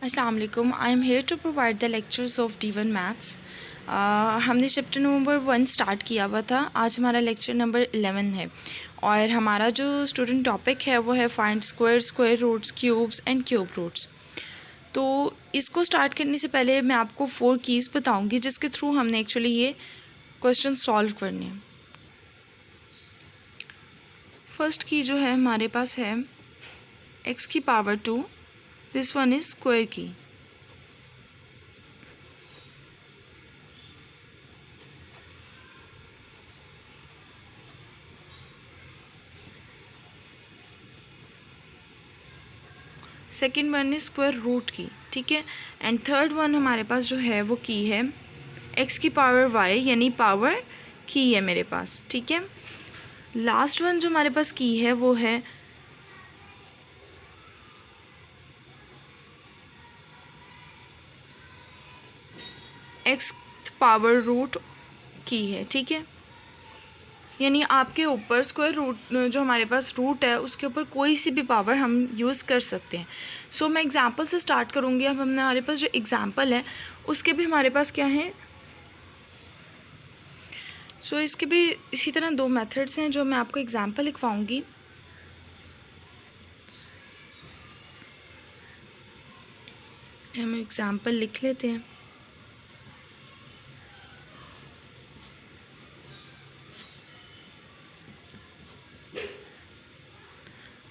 अस्सलाम वालेकुम। I am here to provide the lectures of D1 maths. हमने chapter number 1 start किया हुआ था। आज हमारा लेक्चर नंबर 11 है और हमारा जो स्टूडेंट टॉपिक है वो है find square, square roots, cubes and cube roots. तो इसको स्टार्ट करने से पहले मैं आपको 4 कीज़ बताऊंगी जिसके थ्रू हमने एक्चुअली ये क्वेश्चन सॉल्व करने हैं। फर्स्ट की जो है हमारे पास है x की power 2, this one is square की। Second one is square root की, ठीक है। एंड थर्ड वन हमारे पास जो है वो की है x की पावर y, यानी पावर की है मेरे पास, ठीक है। लास्ट वन जो हमारे पास की है वो है x पावर रूट की है, ठीक है। यानी आपके ऊपर स्क्वायर रूट जो हमारे पास रूट है उसके ऊपर कोई सी भी पावर हम यूज़ कर सकते हैं। सो मैं एग्जांपल से स्टार्ट करूँगी। अब हमारे पास जो एग्जांपल है उसके भी हमारे पास क्या है, सो इसके भी इसी तरह 2 मेथड्स हैं जो मैं आपको एग्जांपल लिखवाऊंगी। हम एग्जांपल लिख लेते हैं।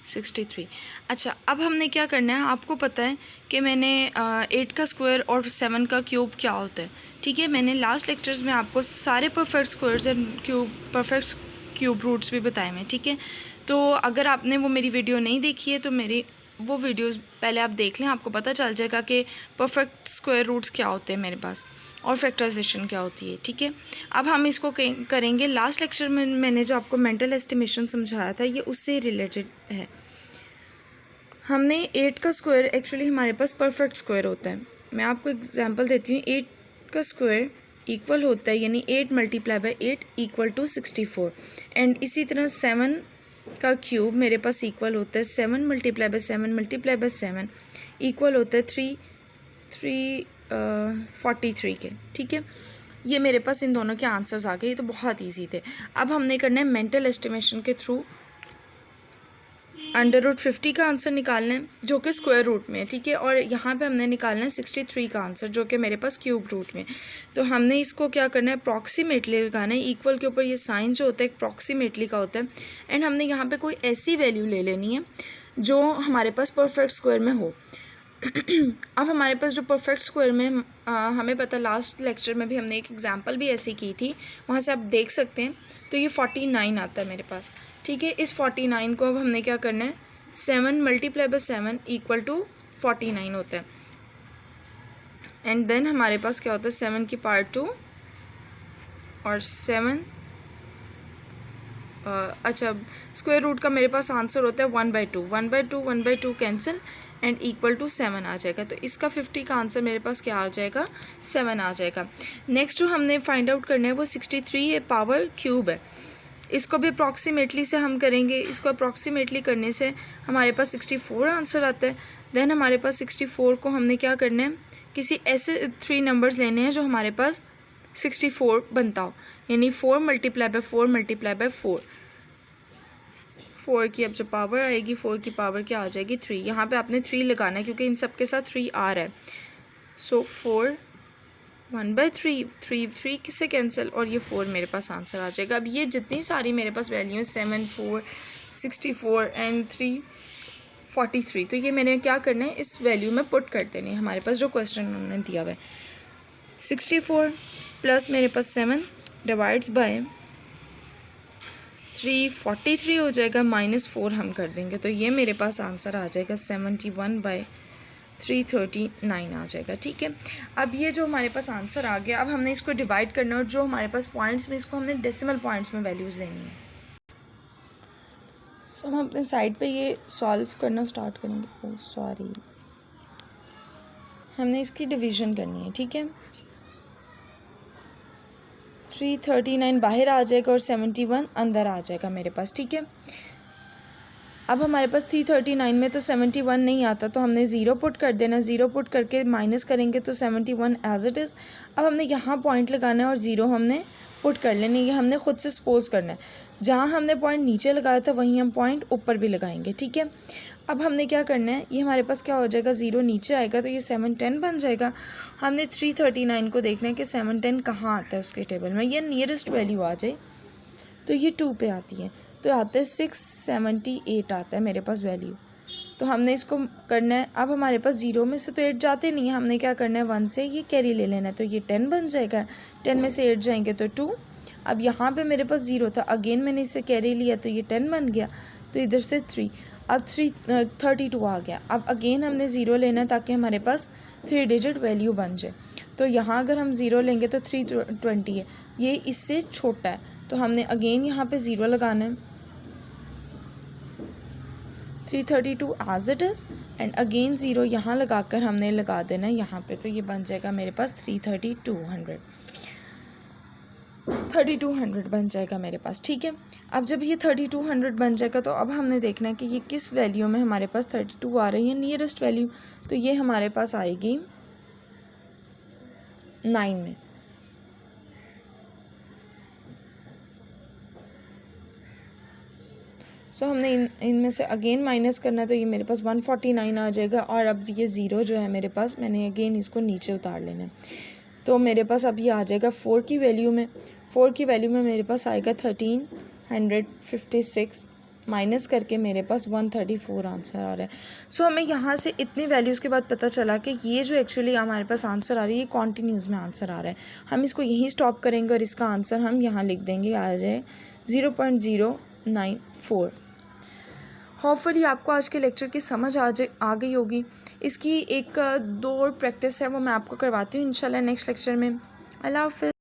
Sixty three. अच्छा, अब हमने क्या करना है, आपको पता है कि मैंने 8 का स्क्वायर और 7 का क्यूब क्या होता है, ठीक है। मैंने लास्ट लेक्चर्स में आपको सारे perfect squares and perfect cube roots भी बताए हैं, ठीक है। तो अगर आपने वो मेरी वीडियो नहीं देखी है तो मेरी वो वीडियोस पहले आप देख लें, आपको पता चल जाएगा कि परफेक्ट स्क्वायर रूट्स क्या होते हैं मेरे पास और फैक्टराइजेशन क्या होती है, ठीक है। अब हम इसको करेंगे। लास्ट लेक्चर में मैंने जो आपको मेंटल एस्टिमेशन समझाया था ये उससे रिलेटेड है। हमने 8 का स्क्वायर, एक्चुअली हमारे पास परफेक्ट स्क्वायर होता है। मैं आपको एग्जांपल देती हूँ। 8 का स्क्वायर इक्वल होता है, यानी 8 multiply by 8 equal to 64। And इसी तरह 7 का क्यूब मेरे पास इक्वल होता है 7 multiply by 7 multiply by 7 equal होता है 43 के, ठीक है। ये मेरे पास इन दोनों के आंसर्स आ गए। ये तो बहुत ईजी थे। अब हमने करना है मेंटल एस्टिमेशन के थ्रू √50 का आंसर निकालना है जो कि स्क्वायर रूट में है, ठीक है। और यहाँ पे हमने निकालना है 63 का आंसर जो कि मेरे पास क्यूब रूट में। तो हमने इसको क्या करना है, अप्रॉक्सीमेटली लगाना है। इक्वल के ऊपर ये साइन जो होता है अप्रॉक्सीमेटली का होता है। एंड हमने यहाँ पे कोई ऐसी वैल्यू ले लेनी है जो हमारे पास परफेक्ट स्क्वायर में हो। अब हमारे पास जो परफेक्ट स्क्वायर में हमें पता, लास्ट लेक्चर में भी हमने एक एग्जांपल भी ऐसी की थी, वहाँ से आप देख सकते हैं। तो ये 49 आता है मेरे पास, ठीक है। इस 49 को अब हमने क्या करना है, 7 मल्टीप्लाई बाई 7 इक्वल टू 49 होता है। एंड देन हमारे पास क्या होता है, 7 की पावर 2 और 7 अच्छा, स्क्वायर रूट का मेरे पास आंसर होता है 1/2। 1/2 1/2 कैंसिल एंड इक्वल टू 7 आ जाएगा। तो इसका 50 का आंसर मेरे पास क्या आ जाएगा, 7 आ जाएगा। नेक्स्ट जो हमने फाइंड आउट करना है वो 63 पावर क्यूब है। इसको भी अप्रॉक्सीमेटली से हम करेंगे। इसको अप्रॉक्सीमेटली करने से हमारे पास 64 आंसर आता है। देन हमारे पास 64 को हमने क्या करना है, किसी ऐसे 3 नंबर्स लेने हैं जो हमारे पास 64 बनता हो, यानी 4 मल्टीप्लाई बाई 4 मल्टीप्लाई बाई 4 की अब जो पावर आएगी, 4 की पावर क्या आ जाएगी, 3। यहाँ पे आपने 3 लगाना है क्योंकि इन सब के साथ 3 आ रहा है। सो 4 1/3, 3 किससे कैंसिल और ये 4 मेरे पास आंसर आ जाएगा। अब ये जितनी सारी मेरे पास वैल्यू है 7, 4, 64 एंड 3, 43, तो ये मैंने क्या करना है, इस वैल्यू में पुट कर देने हैं हमारे पास जो क्वेश्चन उन्होंने दिया हुआ है। 64 प्लस मेरे पास 7 डिवाइड्स बाय 343 हो जाएगा, -4 हम कर देंगे तो ये मेरे पास आंसर आ जाएगा 71/339 आ जाएगा, ठीक है। अब ये जो हमारे पास आंसर आ गया, अब हमने इसको डिवाइड करना है और जो हमारे पास पॉइंट्स में, इसको हमने डेसिमल पॉइंट्स में वैल्यूज़ लेनी है। सो हम अपने साइड पे ये सॉल्व करना स्टार्ट करेंगे। ओह सॉरी, हमने इसकी डिवीज़न करनी है, ठीक है। 339 बाहर आ जाएगा और 71 अंदर आ जाएगा मेरे पास, ठीक है। अब हमारे पास 339 में तो 71 नहीं आता, तो हमने ज़ीरो पुट कर देना। ज़ीरो पुट करके माइनस करेंगे तो 71 एज इट इज़। अब हमने यहाँ पॉइंट लगाना है और ज़ीरो हमने पुट कर लेनी है। ये हमने खुद से सपोज करना है, जहाँ हमने पॉइंट नीचे लगाया था वहीं हम पॉइंट ऊपर भी लगाएंगे, ठीक है। अब हमने क्या करना है, ये हमारे पास क्या हो जाएगा, ज़ीरो नीचे आएगा तो ये 710 बन जाएगा। हमने 339 को देखना है कि 710 कहाँ आता है उसके टेबल में। ये नियरेस्ट वैल्यू आ जाए तो ये 2 पे आती है, तो आता है 678 आता है मेरे पास वैल्यू। तो हमने इसको करना है। अब हमारे पास ज़ीरो में से तो 8 जाते नहीं है, हमने क्या करना है, 1 से ये कैरी ले लेना है, तो ये 10 बन जाएगा। 10 में से 8 जाएंगे तो 2। अब यहाँ पे मेरे पास ज़ीरो था, अगेन मैंने इससे कैरी लिया तो ये 10 बन गया, तो इधर से 3। अब 32 आ गया। अब अगेन हमने ज़ीरो लेना है ताकि हमारे पास 3 डिजिट वैल्यू बन जाए। तो यहाँ अगर हम ज़ीरो लेंगे तो 320 है, ये इससे छोटा है, तो हमने अगेन यहाँ पे ज़ीरो लगाना है। 332 as it is and again zero यहाँ लगाकर हमने लगा देना है यहाँ पे, तो ये बन जाएगा मेरे पास 3200 बन जाएगा मेरे पास, ठीक है। अब जब ये 3200 बन जाएगा तो अब हमने देखना है कि ये किस वैल्यू में हमारे पास 32 आ रही है, नियरेस्ट वैल्यू। तो ये हमारे पास आएगी 9 में। सो हमने इनमें से अगेन माइनस करना है, तो ये मेरे पास 149 आ जाएगा। और अब ये ज़ीरो जो है मेरे पास, मैंने अगेन इसको नीचे उतार लेना है, तो मेरे पास अब ये आ जाएगा 4 की वैल्यू में। 4 की वैल्यू में मेरे पास आएगा 1356 माइनस करके मेरे पास 134 आंसर आ रहा है। सो हमें यहाँ से इतनी वैल्यूज़ के बाद पता चला कि ये जो एक्चुअली हमारे पास आंसर आ रही है ये कॉन्टीन्यूज़ में आंसर आ रहा है। हम इसको यहीं स्टॉप करेंगे और इसका आंसर हम यहाँ लिख देंगे, आ जाए 0.094। होपफुली आपको आज के लेक्चर की समझ आ गई होगी। इसकी एक 2 और प्रैक्टिस है, वो मैं आपको करवाती हूँ इंशाल्लाह नेक्स्ट लेक्चर में। अल्लाह हाफ़िज़।